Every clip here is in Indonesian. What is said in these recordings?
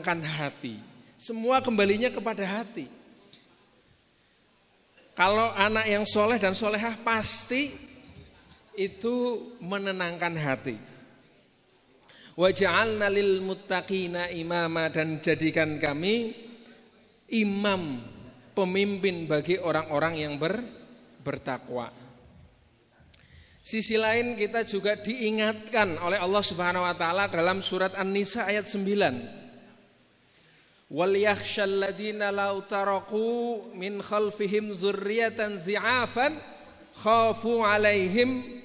menenangkan hati. Semua kembalinya kepada hati. Kalau anak yang soleh dan solehah pasti itu menenangkan hati. Wa ja'alna lil muttaqina imama, dan jadikan kami imam, pemimpin bagi orang-orang yang bertakwa. Sisi lain kita juga diingatkan oleh Allah Subhanahu wa taala dalam surat An-Nisa ayat 9. Wal yakhshal ladzina law taraku min khalfihim dzurriyyatan dzi'afan khafu 'alaihim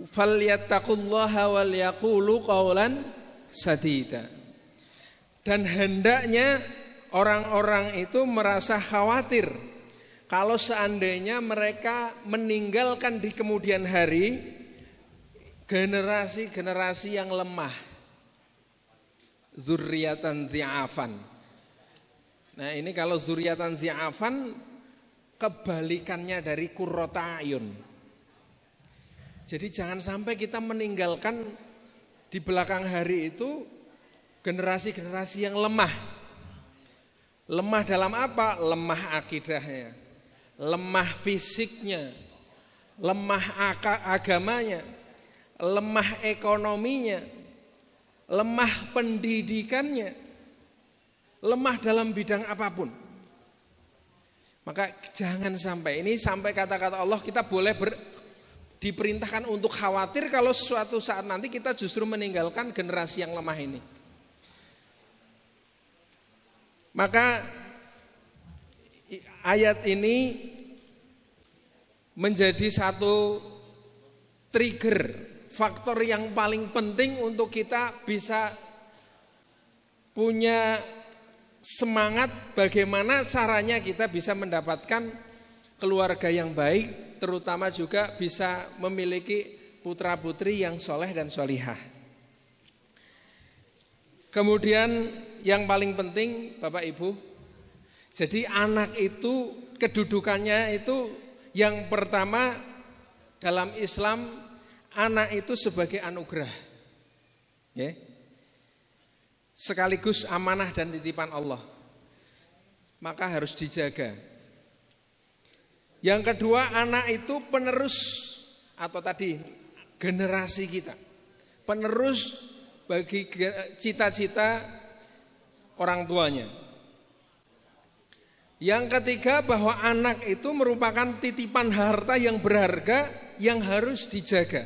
falyattaqullaha wal yaqulu qawlan sadida. Dan hendaknya orang-orang itu merasa khawatir kalau seandainya mereka meninggalkan di kemudian hari generasi-generasi yang lemah. Dzurriyyatan dzi'afan. Nah, ini kalau dzurriyyatan dzi'afan kebalikannya dari qurrata ayun. Jadi jangan sampai kita meninggalkan di belakang hari itu generasi-generasi yang lemah. Lemah dalam apa? Lemah akidahnya, lemah fisiknya, lemah agamanya, lemah ekonominya, lemah pendidikannya, lemah dalam bidang apapun. Maka jangan sampai, ini sampai kata-kata Allah, kita boleh diperintahkan untuk khawatir kalau suatu saat nanti kita justru meninggalkan generasi yang lemah ini. Maka ayat ini menjadi satu trigger, faktor yang paling penting untuk kita bisa punya semangat bagaimana caranya kita bisa mendapatkan keluarga yang baik, terutama juga bisa memiliki putra-putri yang soleh dan solihah. Kemudian yang paling penting Bapak Ibu, jadi anak itu kedudukannya itu yang pertama dalam Islam, anak itu sebagai anugerah, ya. Sekaligus amanah dan titipan Allah, maka harus dijaga. Yang kedua, anak itu penerus atau tadi generasi kita, penerus bagi cita-cita orang tuanya. Yang ketiga, bahwa anak itu merupakan titipan harta yang berharga yang harus dijaga.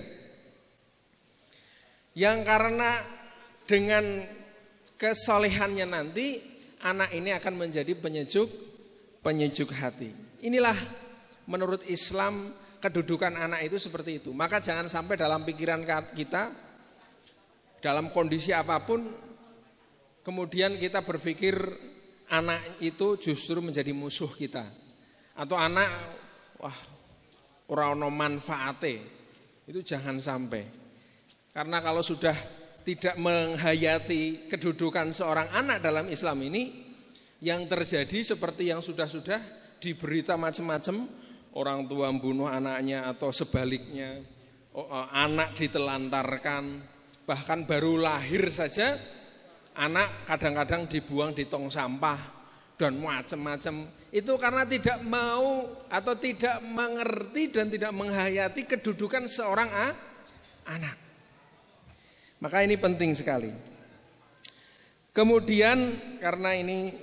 Yang karena dengan kesolehannya nanti anak ini akan menjadi penyejuk hati. Inilah menurut Islam kedudukan anak itu seperti itu. Maka jangan sampai dalam pikiran kita dalam kondisi apapun kemudian kita berpikir anak itu justru menjadi musuh kita, atau anak ora ono manfaate. Itu jangan sampai. Karena kalau sudah tidak menghayati kedudukan seorang anak dalam Islam ini, yang terjadi seperti yang sudah di berita macam-macam, orang tua membunuh anaknya atau sebaliknya, anak ditelantarkan, bahkan baru lahir saja anak kadang-kadang dibuang di tong sampah dan macam-macam. Itu karena tidak mau atau tidak mengerti dan tidak menghayati kedudukan seorang anak. Maka ini penting sekali. Kemudian karena ini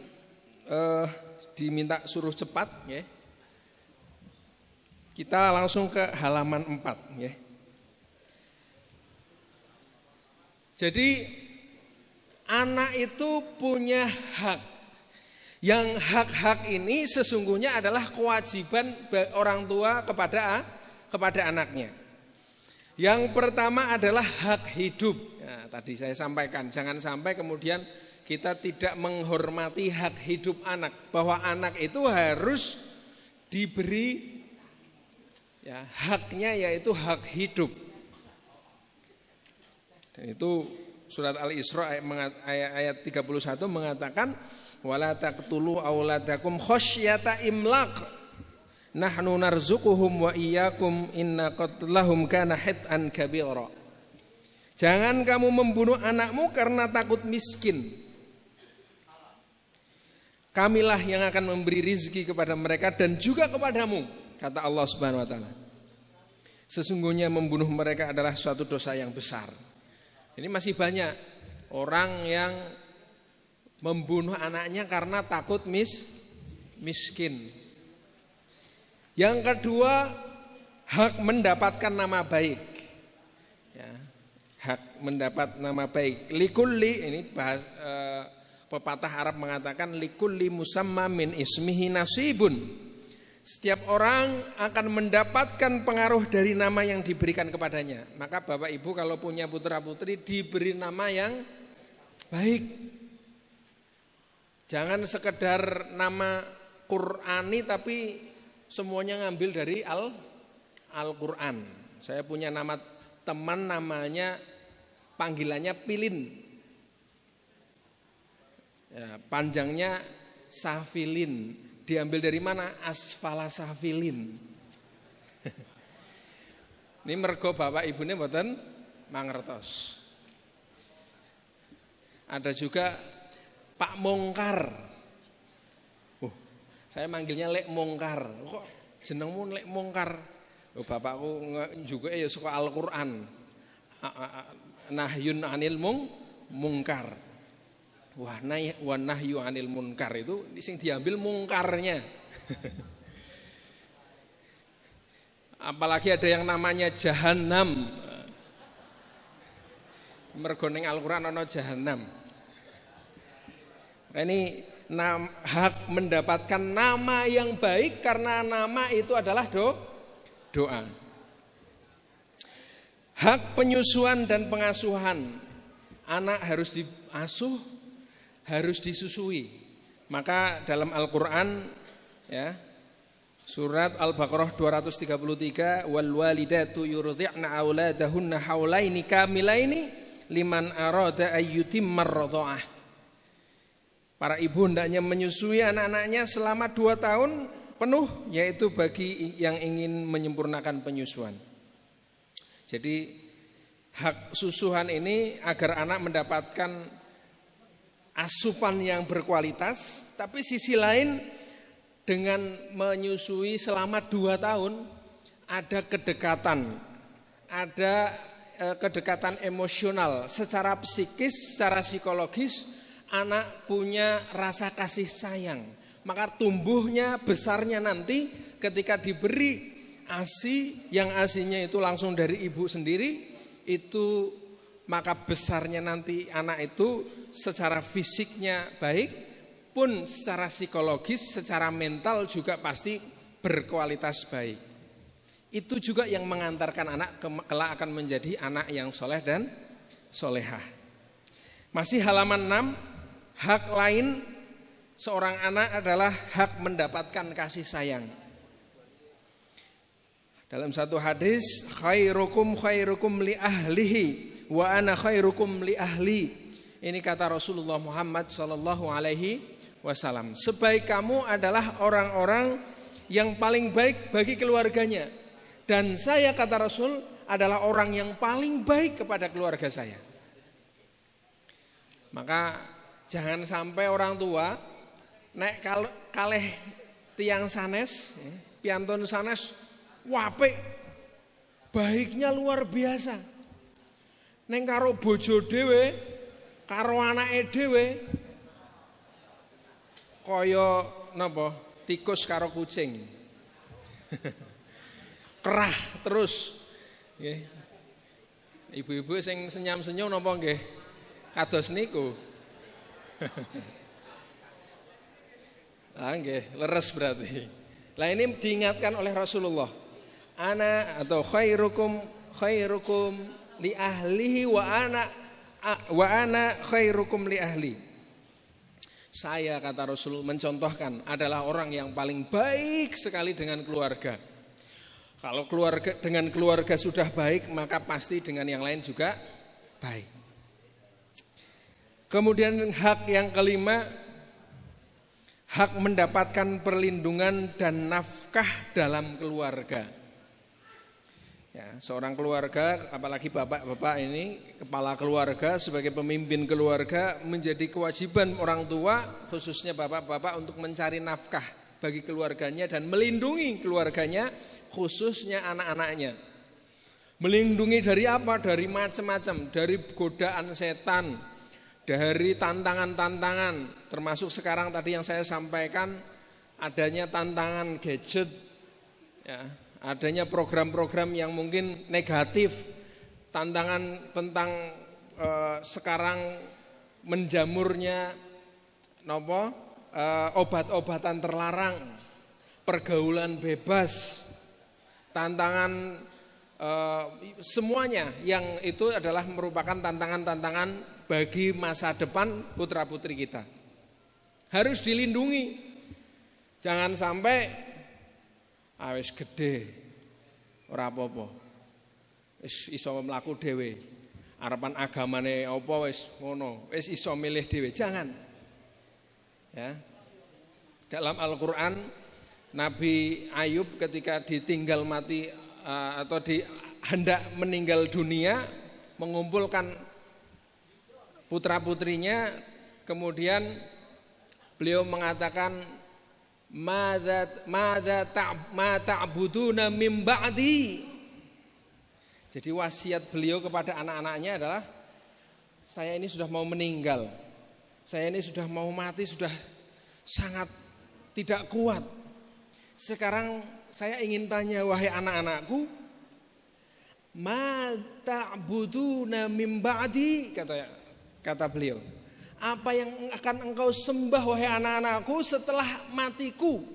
diminta suruh cepat, ya, kita langsung ke halaman 4, ya. Jadi anak itu punya hak. Yang hak-hak ini sesungguhnya adalah kewajiban orang tua kepada anaknya. Yang pertama adalah hak hidup. Ya, tadi saya sampaikan, jangan sampai kemudian kita tidak menghormati hak hidup anak, bahwa anak itu harus diberi ya, haknya, yaitu hak hidup. Dan itu surat Al-Isra ayat 31 mengatakan wala taqtulu auladakum khasyata imlaq nahnu narzuquhum wa iyyakum inna qatlahum kana hit'an kabira. Jangan kamu membunuh anakmu karena takut miskin. Kamilah yang akan memberi rizki kepada mereka dan juga kepadamu, kata Allah Subhanahu wa taala. Sesungguhnya membunuh mereka adalah suatu dosa yang besar. Ini masih banyak orang yang membunuh anaknya karena takut miskin. Yang kedua, hak mendapatkan nama baik. Ya, hak mendapat nama baik. Likulli, ini bahas pepatah Arab mengatakan likulli musamma min ismihi nasibun. Setiap orang akan mendapatkan pengaruh dari nama yang diberikan kepadanya. Maka Bapak Ibu kalau punya putra putri diberi nama yang baik. Jangan sekedar nama Qur'ani tapi semuanya ngambil dari Al-Qur'an. Saya punya nama teman namanya panggilannya Pilin. Ya, panjangnya Safilin. Diambil dari mana? Asfala Safilin. Ini mergo bapak ibunya mboten mangertos. Ada juga Pak Mongkar. Saya manggilnya Lek Mongkar. Kok jenengmu Lek Mongkar? Bapakku juga ya suka Al-Qur'an. Nahyun anil mungkar. Wa nahyu anil munkar itu sing diambil mungkarnya. Apalagi ada yang namanya Jahannam. Mergo ning Al-Qur'an ana Jahannam. Ini hak mendapatkan nama yang baik karena nama itu adalah doa. Hak penyusuan dan pengasuhan. Anak harus diasuh, harus disusui. Maka dalam Al-Qur'an ya, surat Al-Baqarah 233, wal walidatu yurdi'na auladahunna haulaini kamilaini liman arada ayyutimmar radha'ah. Para ibu hendaknya menyusui anak-anaknya selama 2 tahun penuh, yaitu bagi yang ingin menyempurnakan penyusuan. Jadi hak susuhan ini agar anak mendapatkan asupan yang berkualitas, tapi sisi lain dengan menyusui selama 2 tahun ada kedekatan emosional, secara psikis, secara psikologis anak punya rasa kasih sayang. Maka tumbuhnya, besarnya nanti ketika diberi ASI, yang ASInya itu langsung dari ibu sendiri, itu maka besarnya nanti anak itu secara fisiknya baik, pun secara psikologis, secara mental juga pasti berkualitas baik. Itu juga yang mengantarkan anak kelak akan menjadi anak yang soleh dan solehah. Masih halaman 6. Hak lain seorang anak adalah hak mendapatkan kasih sayang. Dalam satu hadis, khairukum li ahlihi wa ana khairukum li ahli. Ini kata Rasulullah Muhammad sallallahu alaihi wasallam. Sebaik kamu adalah orang-orang yang paling baik bagi keluarganya, dan saya, kata Rasul, adalah orang yang paling baik kepada keluarga saya. Maka jangan sampai orang tua nek kalih tiang sanes, piantun sanes, wapik, baiknya luar biasa. Neng karo bojo dhewe, karo anake dhewe, kaya napa? Tikus karo kucing. Kerah terus. Nggih. Ibu-ibu sing senyum-senyum napa nggih? Kados niku. Nggih, leres berarti. Lah ini diingatkan oleh Rasulullah. Ana atau khairukum li ahlihi wa ana khairukum li ahli. Saya, kata Rasul, mencontohkan adalah orang yang paling baik sekali dengan keluarga. Kalau dengan keluarga sudah baik, maka pasti dengan yang lain juga baik. Kemudian hak yang kelima, hak mendapatkan perlindungan dan nafkah dalam keluarga. Ya, seorang keluarga, apalagi bapak-bapak ini, kepala keluarga, sebagai pemimpin keluarga, menjadi kewajiban orang tua, khususnya bapak-bapak, untuk mencari nafkah bagi keluarganya dan melindungi keluarganya, khususnya anak-anaknya. Melindungi dari apa? Dari macam-macam, dari godaan setan, dari tantangan-tantangan, termasuk sekarang tadi yang saya sampaikan, adanya tantangan gadget, ya, adanya program-program yang mungkin negatif, tantangan tentang sekarang menjamurnya obat-obatan terlarang, pergaulan bebas, tantangan semuanya yang itu adalah merupakan tantangan-tantangan bagi masa depan putra-putri kita. Harus dilindungi, jangan sampai wis gede ora apa-apa. Wis iso mlaku dhewe. Arepan agamane apa wis ngono, wis iso milih dhewe. Jangan. Ya. Dalam Al-Qur'an Nabi Ayub ketika ditinggal mati atau hendak meninggal dunia, mengumpulkan putra-putrinya, kemudian beliau mengatakan ma ta'buduna min ba'di. Jadi wasiat beliau kepada anak-anaknya adalah, saya ini sudah mau meninggal, saya ini sudah mau mati, sudah sangat tidak kuat. Sekarang saya ingin tanya, wahai anak-anakku, ma ta'buduna min ba'di, kata beliau, apa yang akan engkau sembah wahai anak-anakku setelah matiku?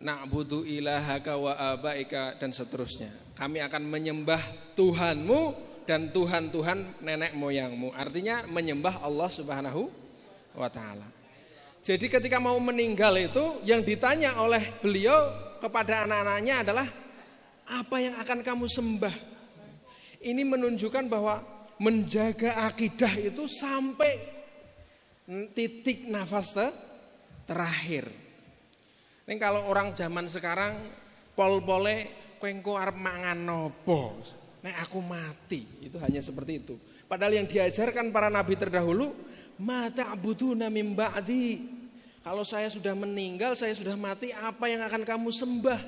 Na'budu ilahaka wa abaika, dan seterusnya. Kami akan menyembah Tuhanmu dan Tuhan-Tuhan nenek moyangmu. Artinya menyembah Allah Subhanahu wa ta'ala. Jadi ketika mau meninggal itu, yang ditanya oleh beliau kepada anak-anaknya adalah, apa yang akan kamu sembah? Ini menunjukkan bahwa menjaga akidah itu sampai titik nafas terakhir. Ini kalau orang zaman sekarang pol-pole kowe engko arep mangan nopo? Nek aku mati, itu hanya seperti itu. Padahal yang diajarkan para nabi terdahulu, ma ta'buduna min ba'di. Kalau saya sudah meninggal, saya sudah mati, apa yang akan kamu sembah?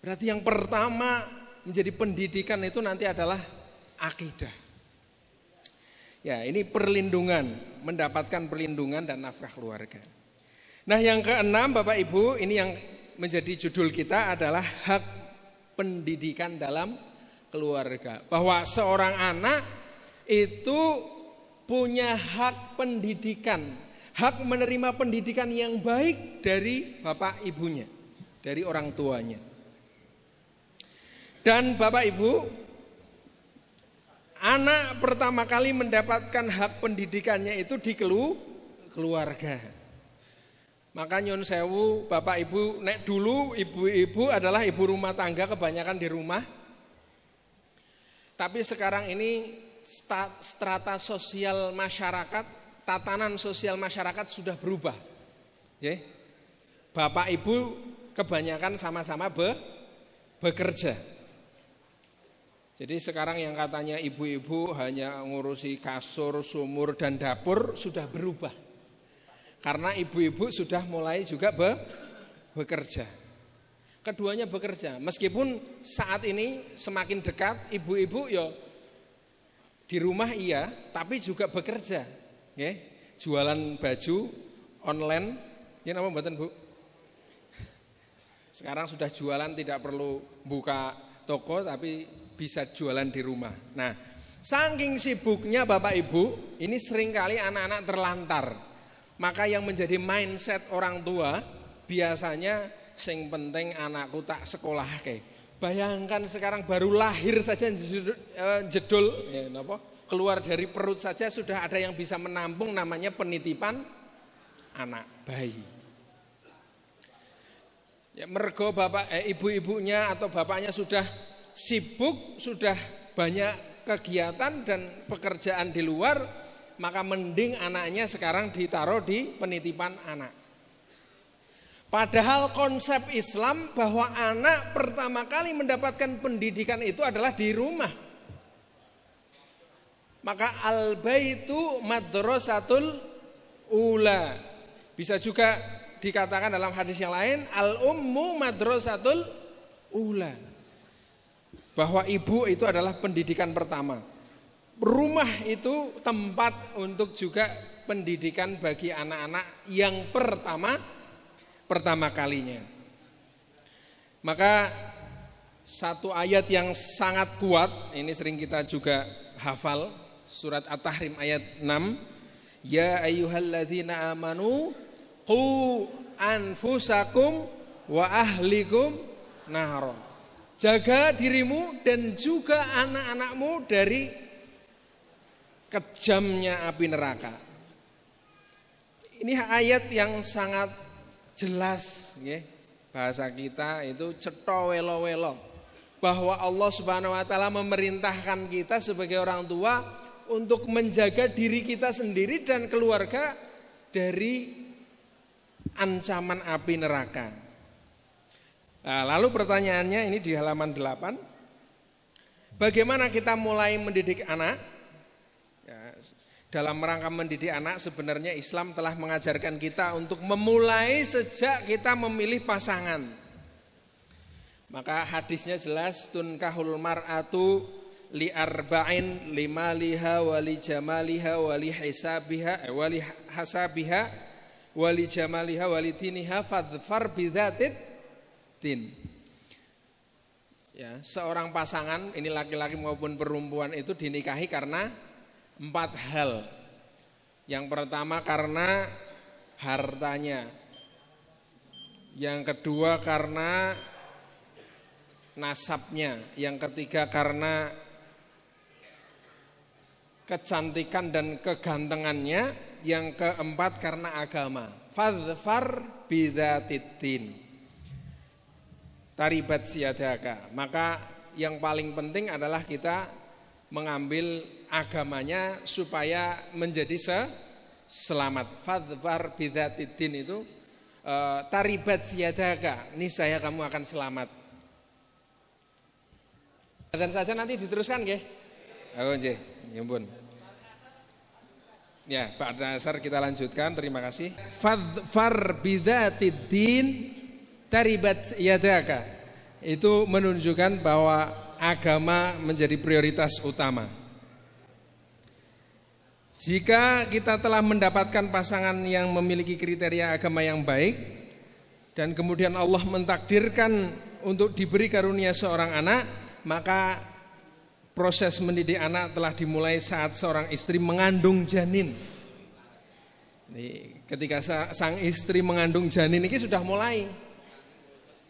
Berarti yang pertama menjadi pendidikan itu nanti adalah akidah. Ya, ini perlindungan, mendapatkan perlindungan dan nafkah keluarga. Nah, yang keenam Bapak Ibu, ini yang menjadi judul kita adalah hak pendidikan dalam keluarga. Bahwa seorang anak itu punya hak pendidikan, hak menerima pendidikan yang baik dari bapak ibunya, dari orang tuanya. Dan Bapak Ibu, anak pertama kali mendapatkan hak pendidikannya itu di keluarga. Maka nyun sewu Bapak Ibu, nek dulu ibu-ibu adalah ibu rumah tangga, kebanyakan di rumah. Tapi sekarang ini strata sosial masyarakat, tatanan sosial masyarakat sudah berubah. Bapak Ibu kebanyakan sama-sama bekerja. Jadi sekarang yang katanya ibu-ibu hanya ngurusi kasur, sumur, dan dapur sudah berubah. Karena ibu-ibu sudah mulai juga bekerja. Keduanya bekerja. Meskipun saat ini semakin dekat, ibu-ibu ya di rumah iya, tapi juga bekerja. Jualan baju online. Ya nama mboten Bu? Sekarang sudah jualan, tidak perlu buka toko, tapi bisa jualan di rumah. Nah, saking sibuknya Bapak Ibu, ini seringkali anak-anak terlantar. Maka yang menjadi mindset orang tua biasanya sing penting anakku tak sekolahke. Bayangkan sekarang baru lahir saja jedul, keluar dari perut saja sudah ada yang bisa menampung, namanya penitipan anak bayi. Ya, mergo ibu-ibunya atau bapaknya sudah sibuk, sudah banyak kegiatan dan pekerjaan di luar, maka mending anaknya sekarang ditaruh di penitipan anak. Padahal konsep Islam bahwa anak pertama kali mendapatkan pendidikan itu adalah di rumah. Maka al-baitu madrasatul ula. Bisa juga dikatakan dalam hadis yang lain, al-ummu madrasatul ula. Bahwa ibu itu adalah pendidikan pertama. Rumah itu tempat untuk juga pendidikan bagi anak-anak yang pertama kalinya. Maka satu ayat yang sangat kuat, ini sering kita juga hafal, surat At-Tahrim ayat 6. Ya ayyuhalladzina amanu qu anfusakum wa ahlikum nahra. Jaga dirimu dan juga anak-anakmu dari kejamnya api neraka. Ini ayat yang sangat jelas, bahasa kita itu cetha welo-welo, bahwa Allah Subhanahu wa taala memerintahkan kita sebagai orang tua untuk menjaga diri kita sendiri dan keluarga dari ancaman api neraka. Nah, lalu pertanyaannya ini di halaman 8. Bagaimana kita mulai mendidik anak? Dalam rangka mendidik anak sebenarnya Islam telah mengajarkan kita untuk memulai sejak kita memilih pasangan. Maka hadisnya jelas, tunkahul mar'atu li arba'in limaliha wali jamaliha wali hisabiha wali hasabiha wali jamaliha wali diniha fadfar bidzatid din. Ya, seorang pasangan ini laki-laki maupun perempuan itu dinikahi karena 4 hal. Yang pertama karena hartanya. Yang kedua karena nasabnya. Yang ketiga karena kecantikan dan kegantengannya. Yang keempat karena agama. Fadfar bidzatiddin. Taribat siyadaka. Maka yang paling penting adalah kita mengambil agamanya supaya menjadi selamat. Fadfar bidzatiddin itu taribat siyadaka, niscaya kamu akan selamat. Dan saja nanti diteruskan nggih. Oh nggih, nyuwun. Ya, Pak Dasar kita lanjutkan, terima kasih. Fadfar bidzatiddin taribat siyadaka. Itu menunjukkan bahwa agama menjadi prioritas utama. Jika kita telah mendapatkan pasangan yang memiliki kriteria agama yang baik dan kemudian Allah mentakdirkan untuk diberi karunia seorang anak, maka proses mendidik anak telah dimulai saat seorang istri mengandung janin. Ketika sang istri mengandung janin ini sudah mulai.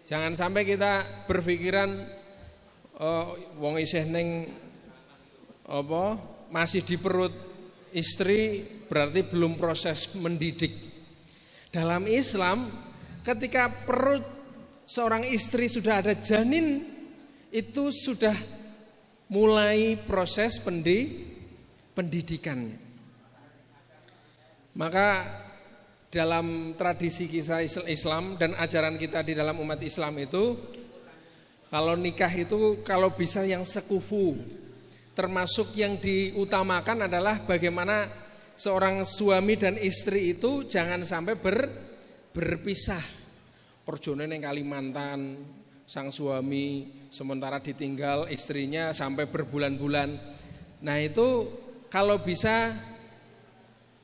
Jangan sampai kita berpikiran wong isih ning masih di perut istri berarti belum proses mendidik. Dalam Islam ketika perut seorang istri sudah ada janin itu sudah mulai proses pendidikannya. Maka dalam tradisi kisah Islam dan ajaran kita di dalam umat Islam itu, kalau nikah itu kalau bisa yang sekufu. Termasuk yang diutamakan adalah bagaimana seorang suami dan istri itu jangan sampai berpisah. Perjone ning Kalimantan, sang suami sementara ditinggal istrinya sampai berbulan-bulan. Nah itu kalau bisa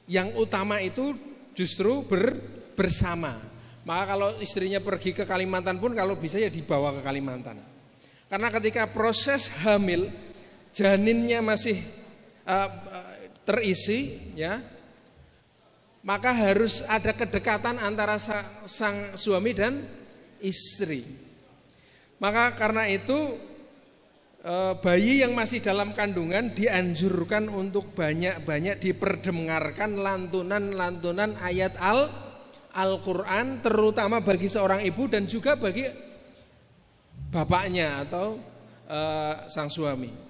yang utama itu justru bersama. Maka kalau istrinya pergi ke Kalimantan pun kalau bisa ya dibawa ke Kalimantan. Karena ketika proses hamil, janinnya masih terisi, ya, maka harus ada kedekatan antara sang suami dan istri. Maka karena itu bayi yang masih dalam kandungan dianjurkan untuk banyak-banyak diperdengarkan lantunan-lantunan ayat Al-Quran, terutama bagi seorang ibu dan juga bagi bapaknya atau sang suami.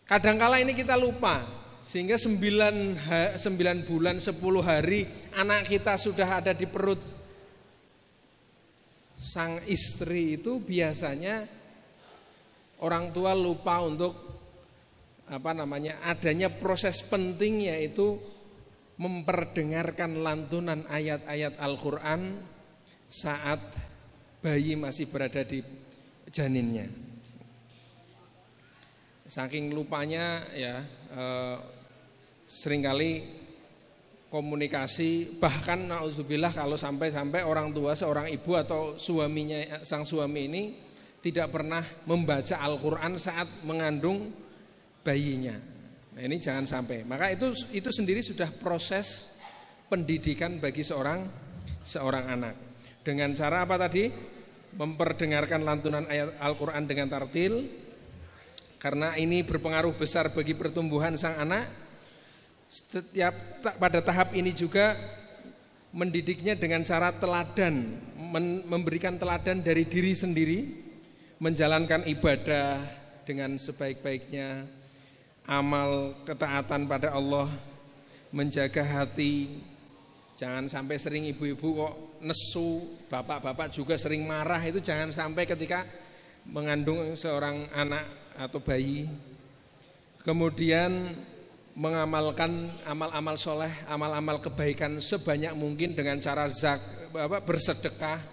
Kadangkala ini kita lupa, Sehingga 9 bulan 10 hari anak kita sudah ada di perut sang istri, itu biasanya orang tua lupa untuk adanya proses penting, yaitu memperdengarkan lantunan ayat-ayat Al-Quran saat bayi masih berada di janinnya. Saking lupanya seringkali komunikasi, bahkan na'udzubillah kalau sampai orang tua, seorang ibu atau suaminya, sang suami ini tidak pernah membaca Al-Quran saat mengandung bayinya. Nah, ini jangan sampai. Maka itu sendiri sudah proses pendidikan bagi seorang anak. Dengan cara apa tadi? Memperdengarkan lantunan ayat Al-Quran dengan tartil, karena ini berpengaruh besar bagi pertumbuhan sang anak. Pada tahap ini juga mendidiknya dengan cara teladan, memberikan teladan dari diri sendiri, menjalankan ibadah dengan sebaik-baiknya, amal ketaatan pada Allah, menjaga hati. Jangan sampai sering ibu-ibu kok nesu, bapak-bapak juga sering marah, itu jangan sampai ketika mengandung seorang anak atau bayi. Kemudian mengamalkan amal-amal soleh, amal-amal kebaikan sebanyak mungkin dengan cara bersedekah,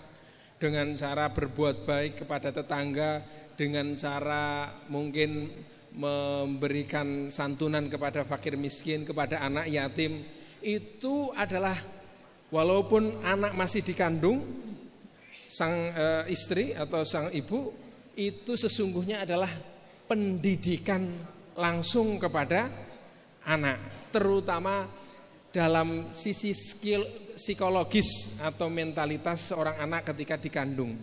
dengan cara berbuat baik kepada tetangga, dengan cara mungkin memberikan santunan kepada fakir miskin, kepada anak yatim. Itu adalah, walaupun anak masih dikandung, sang istri atau sang ibu, itu sesungguhnya adalah pendidikan langsung kepada anak, terutama dalam sisi psikologis atau mentalitas seorang anak ketika dikandung.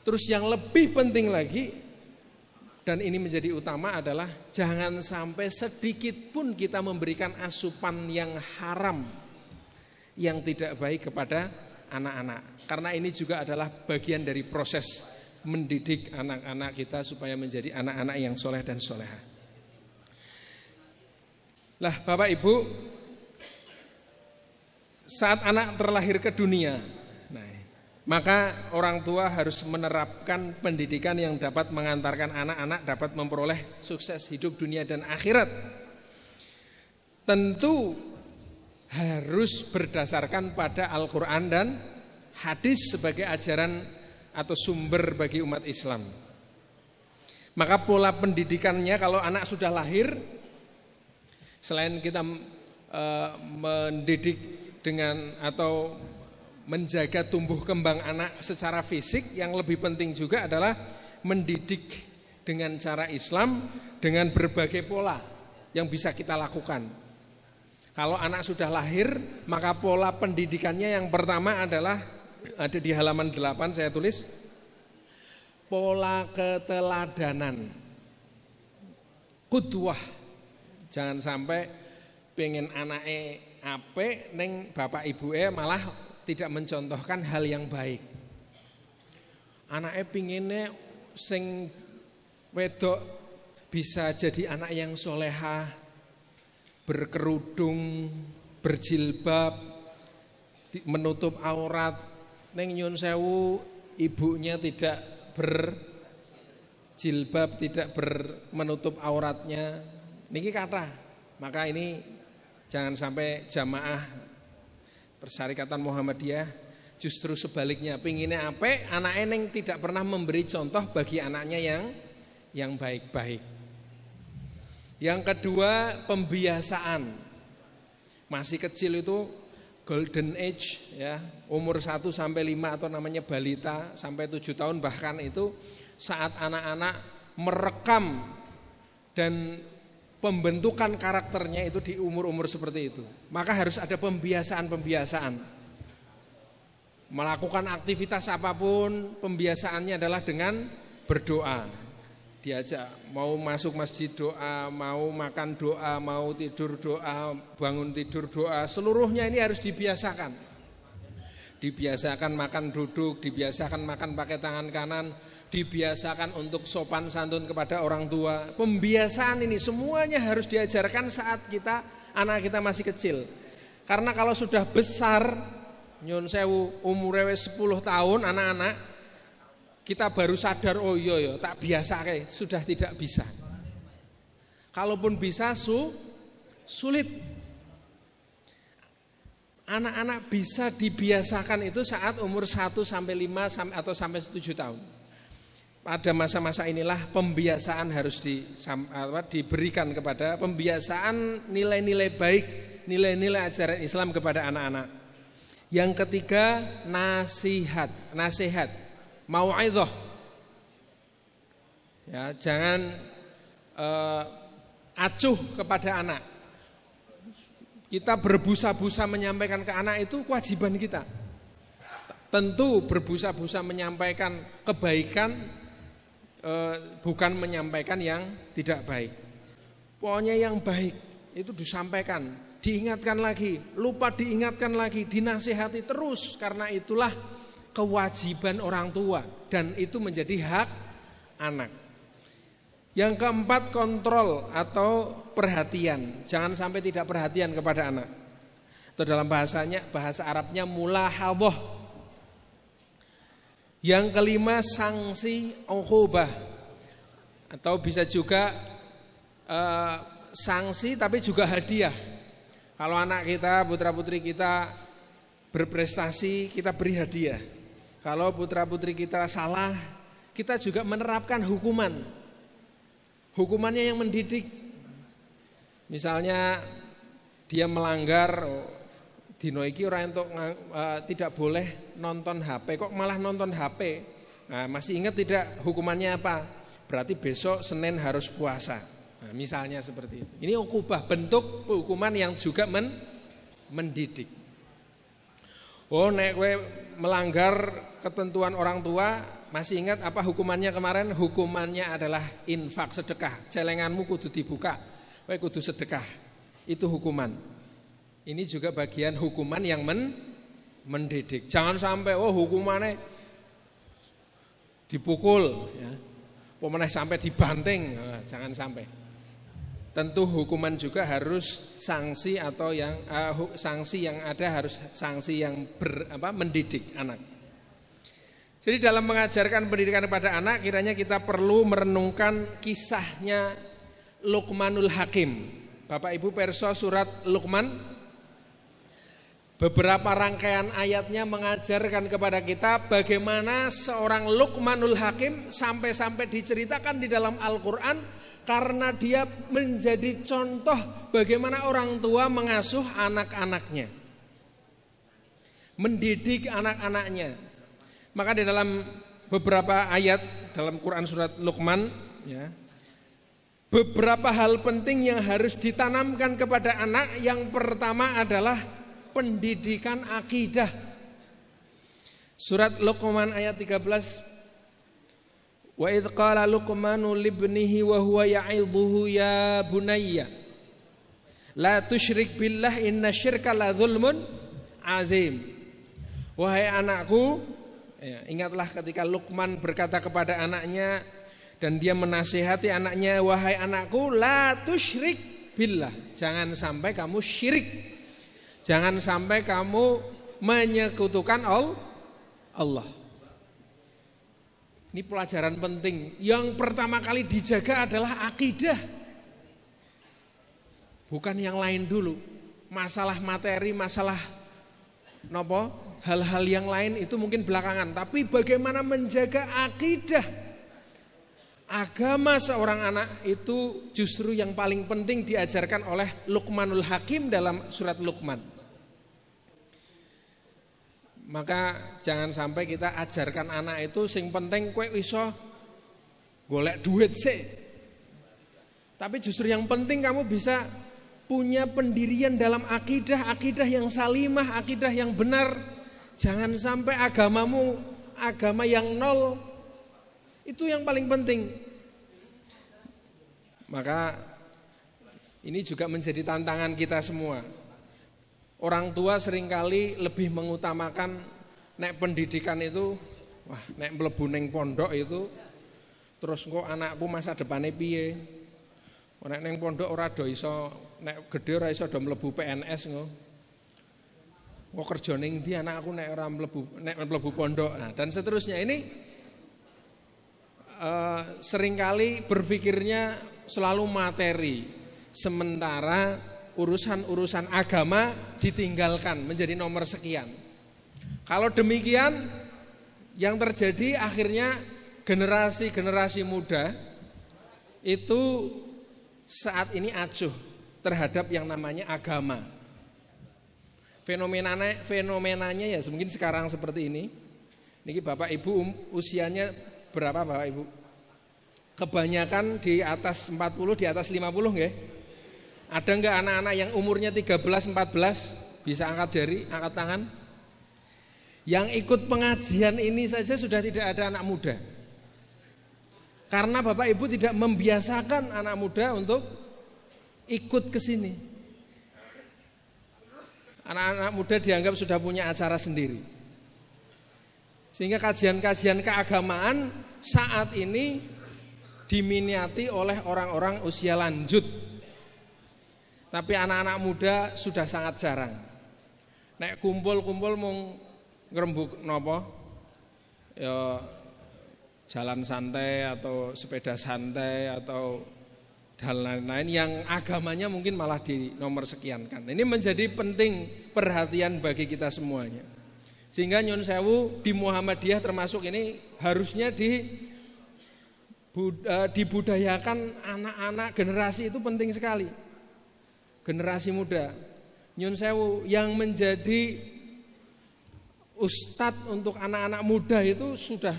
Terus yang lebih penting lagi, dan ini menjadi utama, adalah jangan sampai sedikit pun kita memberikan asupan yang haram, yang tidak baik kepada anak-anak. Karena ini juga adalah bagian dari proses mendidik anak-anak kita supaya menjadi anak-anak yang soleh dan soleha. Lah Bapak Ibu, saat anak terlahir ke dunia, maka orang tua harus menerapkan pendidikan yang dapat mengantarkan anak-anak dapat memperoleh sukses hidup dunia dan akhirat. Tentu harus berdasarkan pada Al-Quran dan hadis sebagai ajaran atau sumber bagi umat Islam. Maka pola pendidikannya kalau anak sudah lahir, selain kita mendidik dengan atau menjaga tumbuh kembang anak secara fisik, yang lebih penting juga adalah mendidik dengan cara Islam dengan berbagai pola yang bisa kita lakukan. Kalau anak sudah lahir, maka pola pendidikannya yang pertama adalah, ada di halaman 8 saya tulis, pola keteladanan, qudwah. Jangan sampai pengen anake apik ning bapak ibuke malah tidak mencontohkan hal yang baik. Anake pingine sing wedok bisa jadi anak yang soleha, berkerudung, berjilbab, menutup aurat. Ning nyun sewu ibunya tidak berjilbab, tidak menutup auratnya. Niki kata, maka ini jangan sampai jamaah Persyarikatan Muhammadiyah justru sebaliknya, pinginnya apik, anaknya yang tidak pernah memberi contoh bagi anaknya yang baik-baik. Yang kedua, pembiasaan. Masih kecil itu golden age, ya, umur 1 sampai 5 atau namanya balita sampai 7 tahun bahkan, itu saat anak-anak merekam dan pembentukan karakternya itu di umur-umur seperti itu. Maka harus ada pembiasaan-pembiasaan. Melakukan aktivitas apapun, pembiasaannya adalah dengan berdoa. Diajak mau masuk masjid doa, mau makan doa, mau tidur doa, bangun tidur doa, seluruhnya ini harus dibiasakan. dibiasakan makan duduk, dibiasakan makan pakai tangan kanan, dibiasakan untuk sopan santun kepada orang tua. Pembiasaan ini semuanya harus diajarkan saat anak kita masih kecil. Karena kalau sudah besar, nyun sewu umure wis 10 tahun anak-anak, kita baru sadar oh iya tak biasa kayak sudah tidak bisa. Kalaupun bisa sulit. Anak-anak bisa dibiasakan itu saat umur 1 sampai 5 atau sampai 7 tahun. Pada masa-masa inilah pembiasaan harus diberikan kepada pembiasaan nilai-nilai baik, nilai-nilai ajaran Islam kepada anak-anak. Yang ketiga, nasihat, mau'izah. Ya, jangan acuh kepada anak. Kita berbusa-busa menyampaikan ke anak itu kewajiban kita. Tentu berbusa-busa menyampaikan kebaikan, bukan menyampaikan yang tidak baik. Pokoknya yang baik itu disampaikan, diingatkan lagi, lupa diingatkan lagi, dinasihati terus. Karena itulah kewajiban orang tua dan itu menjadi hak anak. Yang keempat, kontrol atau perhatian. Jangan sampai tidak perhatian kepada anak. Atau dalam bahasa Arabnya mulahadhah. Yang kelima, sanksi uqubah. Atau bisa juga sanksi tapi juga hadiah. Kalau anak kita, putra-putri kita berprestasi, kita beri hadiah. Kalau putra-putri kita salah, kita juga menerapkan hukuman. Hukumannya yang mendidik. Misalnya dia melanggar, dino iki ora entuk tidak boleh nonton HP, kok malah nonton HP. Nah, masih ingat tidak hukumannya apa? Berarti besok Senin harus puasa. Nah, misalnya seperti itu. Ini ukubah, bentuk hukuman yang juga mendidik. Oh, nek kowe melanggar ketentuan orang tua, masih ingat apa hukumannya kemarin? Hukumannya adalah infak, sedekah. Celenganmu kudu dibuka, kowe kudu sedekah. Itu hukuman. Ini juga bagian hukuman yang mendidik. Jangan sampai hukumannya dipukul, ya. Pemenang sampai dibanting, jangan sampai. Tentu hukuman juga harus sanksi atau yang sanksi yang ada harus sanksi yang mendidik anak. Jadi dalam mengajarkan pendidikan kepada anak, kiranya kita perlu merenungkan kisahnya Luqmanul Hakim. Bapak Ibu perso surat Luqman, beberapa rangkaian ayatnya mengajarkan kepada kita bagaimana seorang Luqmanul Hakim sampai-sampai diceritakan di dalam Al-Quran, karena dia menjadi contoh bagaimana orang tua mengasuh anak-anaknya, mendidik anak-anaknya. Maka di dalam beberapa ayat dalam Quran surat Luqman, ya, beberapa hal penting yang harus ditanamkan kepada anak. Yang pertama adalah pendidikan akidah. Surat Luqman ayat 13. Wa idh qala Luqmanu libnihi wa huwa ya'idhuhu ya bunayya la tusyrik billah inna syirka la dzulmun azim. Wahai anakku, ya, ingatlah ketika Luqman berkata kepada anaknya dan dia menasihati anaknya, wahai anakku, la tusyrik billah, jangan sampai kamu syirik, jangan sampai kamu menyekutukan Allah. Ini pelajaran penting. Yang pertama kali dijaga adalah akidah, bukan yang lain dulu. Masalah materi, masalah hal-hal yang lain itu mungkin belakangan. Tapi bagaimana menjaga akidah, agama seorang anak itu justru yang paling penting diajarkan oleh Luqmanul Hakim dalam surat Luqman. Maka jangan sampai kita ajarkan anak itu sing penting kowe iso golek duit sih. Tapi justru yang penting kamu bisa punya pendirian dalam akidah, akidah yang salimah, akidah yang benar. Jangan sampai agamamu agama yang nol. Itu yang paling penting. Maka ini juga menjadi tantangan kita semua. Orang tua seringkali lebih mengutamakan nek pendidikan itu, wah nek mlebu ning pondok itu terus kok anakku masa depane piye? Nek ning pondok ora do iso, nek gedhe ora iso do mlebu PNS ngono. Kok kerja ning ndi anakku nek ora mlebu pondok. Nah, dan seterusnya ini seringkali berpikirnya selalu materi. Sementara urusan-urusan agama ditinggalkan menjadi nomor sekian. Kalau demikian yang terjadi akhirnya generasi-generasi muda itu saat ini acuh terhadap yang namanya agama. Fenomenanya ya mungkin sekarang seperti ini. Niki Bapak Ibu usianya berapa Bapak Ibu? Kebanyakan di atas 40, di atas 50 nggih? Ada enggak anak-anak yang umurnya 13, 14? Bisa angkat jari, angkat tangan? Yang ikut pengajian ini saja sudah tidak ada anak muda. Karena Bapak Ibu tidak membiasakan anak muda untuk ikut ke sini. Anak-anak muda dianggap sudah punya acara sendiri. Sehingga kajian-kajian keagamaan saat ini diminati oleh orang-orang usia lanjut. Tapi anak-anak muda sudah sangat jarang. Nek kumpul-kumpul mung ngrembug napa? Ya jalan santai atau sepeda santai atau hal lain-lain yang agamanya mungkin malah di nomor sekian kan. Ini menjadi penting perhatian bagi kita semuanya. Sehingga nyun sewu di Muhammadiyah termasuk ini harusnya dibudayakan anak-anak generasi itu penting sekali. Generasi muda. Nyun sewu yang menjadi ustadz untuk anak-anak muda itu sudah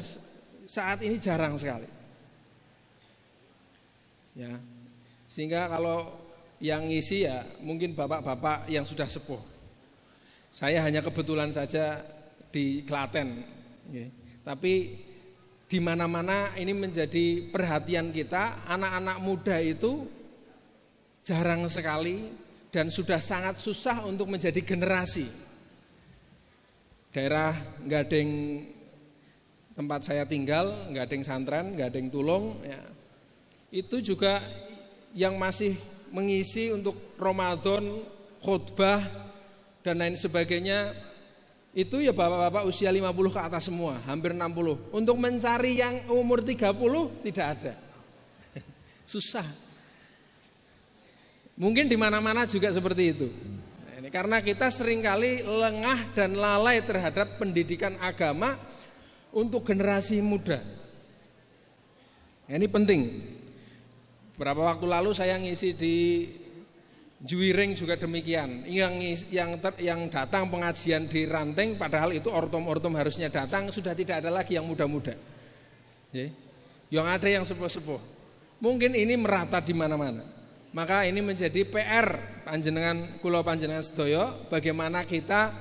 saat ini jarang sekali. Ya. Sehingga kalau yang ngisi ya mungkin bapak-bapak yang sudah sepuh. Saya hanya kebetulan saja di Klaten. Tapi di mana-mana ini menjadi perhatian kita, anak-anak muda itu jarang sekali dan sudah sangat susah untuk menjadi generasi. Daerah Gading tempat saya tinggal, Gading Santren, Gading Tulung, ya, itu juga yang masih mengisi untuk Ramadan, khutbah dan lain sebagainya, itu ya bapak-bapak usia 50 ke atas semua, hampir 60. Untuk mencari yang umur 30 tidak ada. Susah. Mungkin di mana-mana juga seperti itu. Nah, ini karena kita seringkali lengah dan lalai terhadap pendidikan agama untuk generasi muda. Nah, ini penting. Beberapa waktu lalu saya ngisi di Juwiring juga demikian. Yang datang pengajian di Ranteng, padahal itu ortom-ortom harusnya datang, sudah tidak ada lagi yang muda-muda. Yang ada yang sepuh-sepuh. Mungkin ini merata di mana-mana. Maka ini menjadi PR kula panjenengan sedaya, bagaimana kita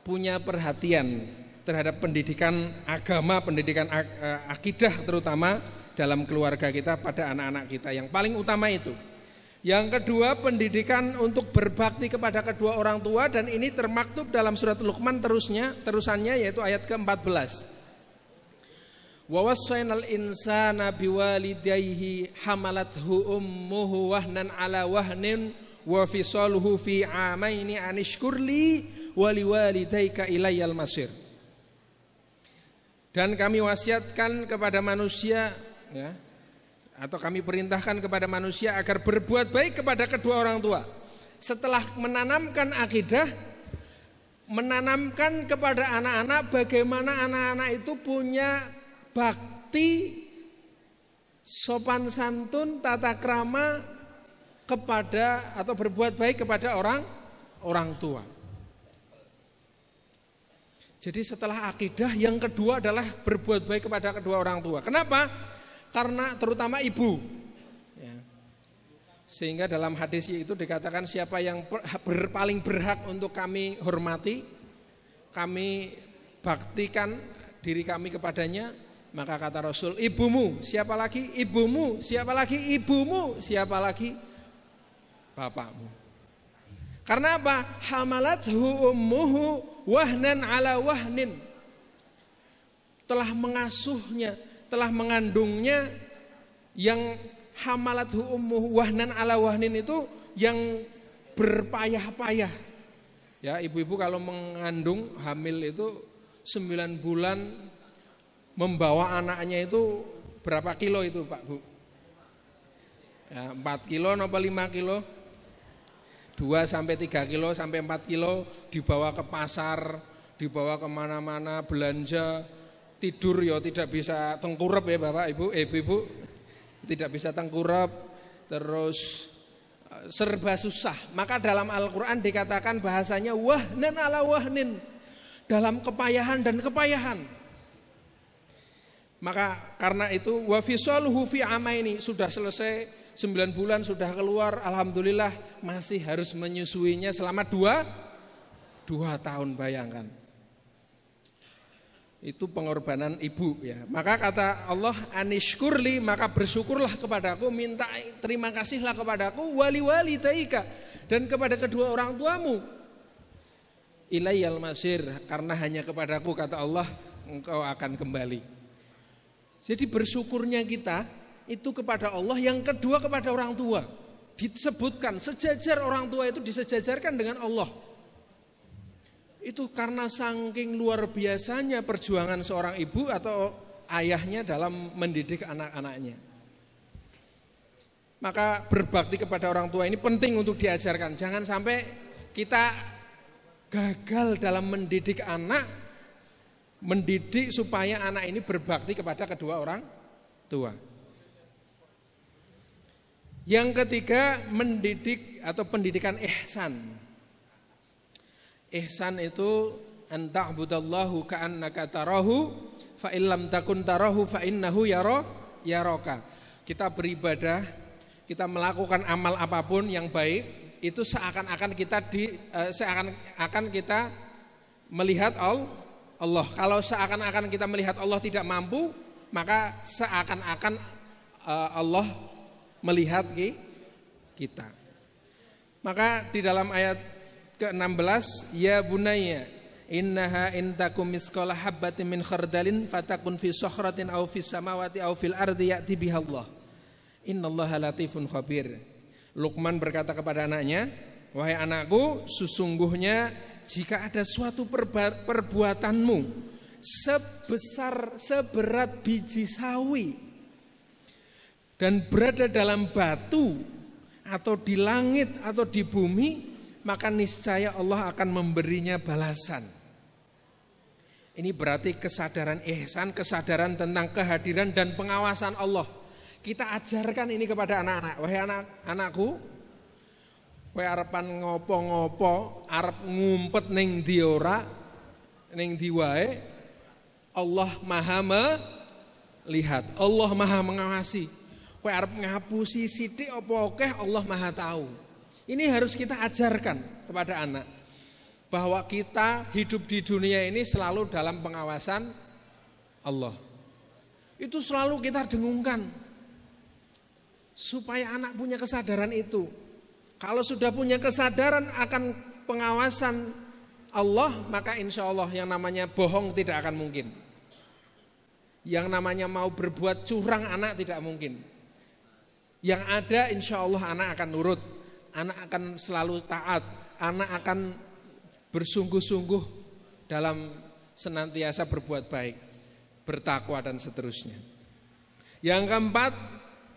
punya perhatian terhadap pendidikan agama, pendidikan akidah terutama dalam keluarga kita pada anak-anak kita. Yang paling utama itu. Yang kedua, pendidikan untuk berbakti kepada kedua orang tua, dan ini termaktub dalam surat Luqman terusannya yaitu ayat ke-14. Wa wassaynal insana biwalidayhi hamalathu ummuhu wahnan ala wahnin wa fisaluhu fi amaini anishkurli wa liwalidayka ilayyal masir. Dan kami wasiatkan kepada manusia, ya, atau kami perintahkan kepada manusia agar berbuat baik kepada kedua orang tua. Setelah menanamkan akidah, menanamkan kepada anak-anak bagaimana anak-anak itu punya bakti, sopan santun, tata krama kepada atau berbuat baik kepada orang tua. Jadi setelah akidah, yang kedua adalah berbuat baik kepada kedua orang tua. Kenapa? Karena terutama ibu. Ya. Sehingga dalam hadis itu dikatakan siapa yang paling berhak untuk kami hormati, kami baktikan diri kami kepadanya, maka kata Rasul, ibumu, siapa lagi? Ibumu, siapa lagi? Ibumu, siapa lagi? Bapakmu. Karena apa? Hamalathu ummuhu wahnan ala wahnin. Telah mengasuhnya, telah mengandungnya, yang hamalathu ummuhu wahnan ala wahnin itu yang berpayah-payah. Ya, ibu-ibu kalau mengandung hamil itu 9 bulan membawa anaknya itu berapa kilo itu Pak Bu? Ya, 4 kilo atau 5 kilo? 2 sampai 3 kilo sampai 4 kilo dibawa ke pasar, dibawa kemana-mana belanja, tidur ya tidak bisa tengkurap ya Bapak Ibu, ibu-ibu tidak bisa tengkurap, terus serba susah. Maka dalam Al-Quran dikatakan bahasanya wahnan ala wahnin, dalam kepayahan dan kepayahan. Maka karena itu wa fisaluhu fi amaini, sudah selesai 9 bulan sudah keluar, alhamdulillah masih harus menyusuinya selama 2 tahun, bayangkan. Itu pengorbanan ibu ya. Maka kata Allah, anishkurli, maka bersyukurlah kepadaku, minta terima kasihlah kepadaku, wali taika, dan kepada kedua orang tuamu. Ilayyal masir, karena hanya kepadaku kata Allah engkau akan kembali. Jadi bersyukurnya kita itu kepada Allah, yang kedua kepada orang tua. Disebutkan sejajar orang tua itu disejajarkan dengan Allah. Itu karena saking luar biasanya perjuangan seorang ibu atau ayahnya dalam mendidik anak-anaknya. Maka berbakti kepada orang tua ini penting untuk diajarkan. Jangan sampai kita gagal dalam mendidik anak, mendidik supaya anak ini berbakti kepada kedua orang tua. Yang ketiga, mendidik atau pendidikan ihsan. Ihsan itu anta'budallahu ka'annaka tarahu fa illam takun tarahu fa innahu yaraka. Kita beribadah, kita melakukan amal apapun yang baik, itu seakan-akan kita melihat Allah. Kalau seakan-akan kita melihat Allah tidak mampu, maka seakan-akan Allah melihat kita. Maka di dalam ayat ke-16, ya bunayya innaha intakum misqala habbatin min khardalin fatakun fi sakhratin aw fis samawati aw fil ardi ya'ti bihallah innallaha latifun khabir. Luqman berkata kepada anaknya, wahai anakku, sesungguhnya jika ada suatu perbuatanmu seberat biji sawi dan berada dalam batu atau di langit atau di bumi, maka niscaya Allah akan memberinya balasan. Ini berarti kesadaran ihsan, kesadaran tentang kehadiran dan pengawasan Allah. Kita ajarkan ini kepada anak-anak. Wahai anak-anakku, kowe arepan ngopo-ngopo, arep ngumpet ning ndi ora, ning ndi wae, Allah Maha melihat, Allah Maha mengawasi. Kowe arep ngapusi sithik apa akeh, Allah Maha tahu. Ini harus kita ajarkan kepada anak, bahwa kita hidup di dunia ini selalu dalam pengawasan Allah. Itu selalu kita dengungkan, supaya anak punya kesadaran itu. Kalau sudah punya kesadaran akan pengawasan Allah, maka insya Allah yang namanya bohong tidak akan mungkin. Yang namanya mau berbuat curang anak tidak mungkin. Yang ada insya Allah anak akan nurut, anak akan selalu taat, anak akan bersungguh-sungguh dalam senantiasa berbuat baik, bertakwa dan seterusnya. Yang keempat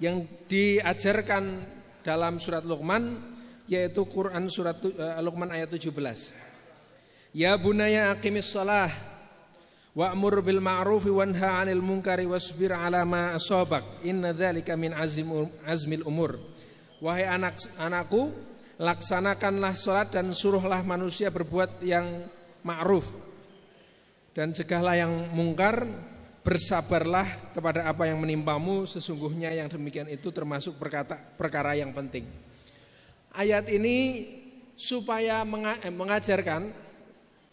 yang diajarkan dalam surat Luqman, yaitu Quran surat Luqman ayat 17. Ya bunaya aqimis shalah wa'mur bil ma'rufi wanha 'anil munkari wasbir 'ala ma asabak inna dzalika min azmil umur. Wahai anak-anakku, laksanakanlah salat dan suruhlah manusia berbuat yang ma'ruf dan cegahlah yang mungkar, bersabarlah kepada apa yang menimpamu, sesungguhnya yang demikian itu termasuk perkara yang penting. Ayat ini supaya mengajarkan,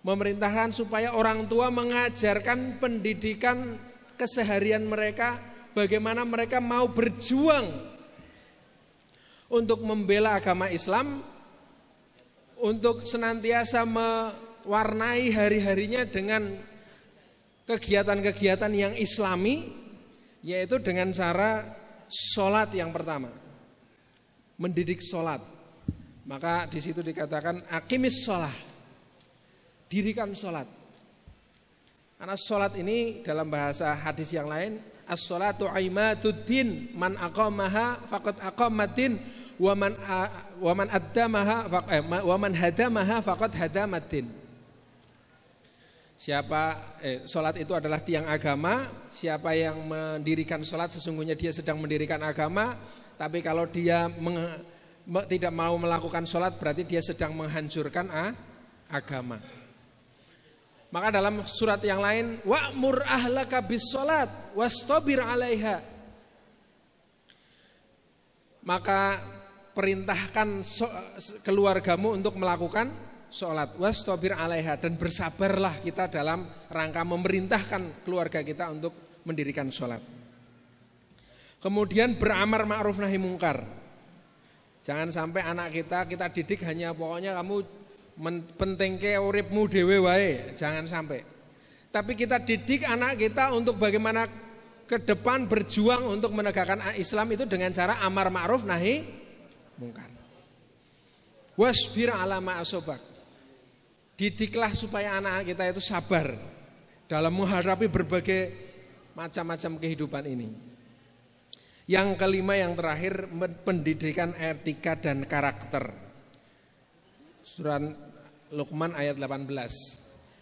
memerintahkan supaya orang tua mengajarkan pendidikan keseharian mereka, bagaimana mereka mau berjuang untuk membela agama Islam, untuk senantiasa warnai hari-harinya dengan kegiatan-kegiatan yang islami, yaitu dengan cara sholat yang pertama, mendidik sholat. Maka di situ dikatakan aqimis sholah, dirikan sholat. Karena sholat ini dalam bahasa hadis yang lain, as-sholatu imaduddin, man aqamaha faqad aqamaddin, wa man addamaha wa man hadamaha faqad hadamaddin. Sholat itu adalah tiang agama. Siapa yang mendirikan sholat sesungguhnya dia sedang mendirikan agama. Tapi kalau dia tidak mau melakukan sholat berarti dia sedang menghancurkan agama. Maka dalam surat yang lain, wa'mur ahlaka bis sholat wastabir 'alaiha. Maka perintahkan keluargamu untuk melakukan sholat wastabir 'alaiha, dan bersabarlah kita dalam rangka memerintahkan keluarga kita untuk mendirikan sholat. Kemudian beramar ma'ruf nahi mungkar. Jangan sampai anak kita didik hanya pokoknya kamu pentingke uripmu dhewe wae, jangan sampai. Tapi kita didik anak kita untuk bagaimana ke depan berjuang untuk menegakkan Islam itu dengan cara amar ma'ruf nahi mungkar. Wasbir ala ma asobak. Didiklah supaya anak kita itu sabar dalam menghadapi berbagai macam-macam kehidupan ini. Yang kelima, yang terakhir, pendidikan etika dan karakter. Surat Luqman ayat 18.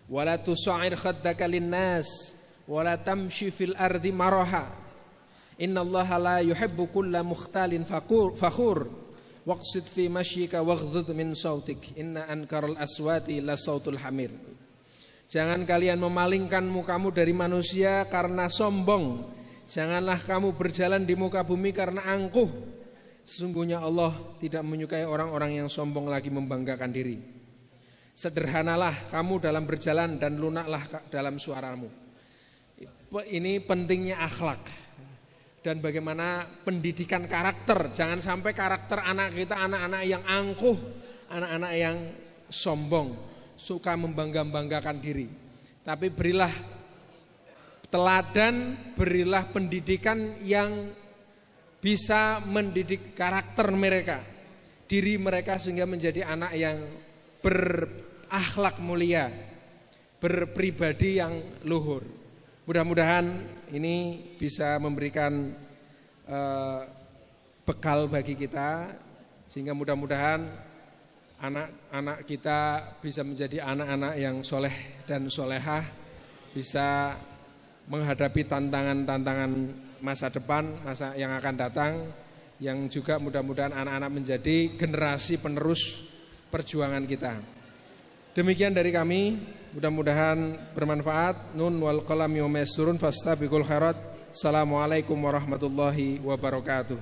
Wala tusa'ir khaddaka linnas wala tamshi fil ardi maraha. Innallaha la yuhibbu kulla mukhtalin fakhur. Waqsid fi mashyika waghdud min sautik. Inna ankaral aswati la sautul hamir. Jangan kalian memalingkan mukamu dari manusia karena sombong. Janganlah kamu berjalan di muka bumi karena angkuh. Sesungguhnya Allah tidak menyukai orang-orang yang sombong lagi membanggakan diri. Sederhanalah kamu dalam berjalan dan lunaklah dalam suaramu. Ini pentingnya akhlak dan bagaimana pendidikan karakter. Jangan sampai karakter anak kita anak-anak yang angkuh, anak-anak yang sombong, suka membangga-banggakan diri. Tapi berilah teladan, berilah pendidikan yang bisa mendidik karakter mereka, diri mereka, sehingga menjadi anak yang berakhlak mulia, berpribadi yang luhur. Mudah-mudahan ini bisa memberikan bekal bagi kita, sehingga mudah-mudahan anak-anak kita bisa menjadi anak-anak yang soleh dan solehah, bisa menghadapi tantangan-tantangan masa depan, masa yang akan datang, yang juga mudah-mudahan anak-anak menjadi generasi penerus perjuangan kita. Demikian dari kami, mudah-mudahan bermanfaat. Nun wal qalami wa ma yasturun fastabiqul khairat. Assalamualaikum warahmatullahi wabarakatuh.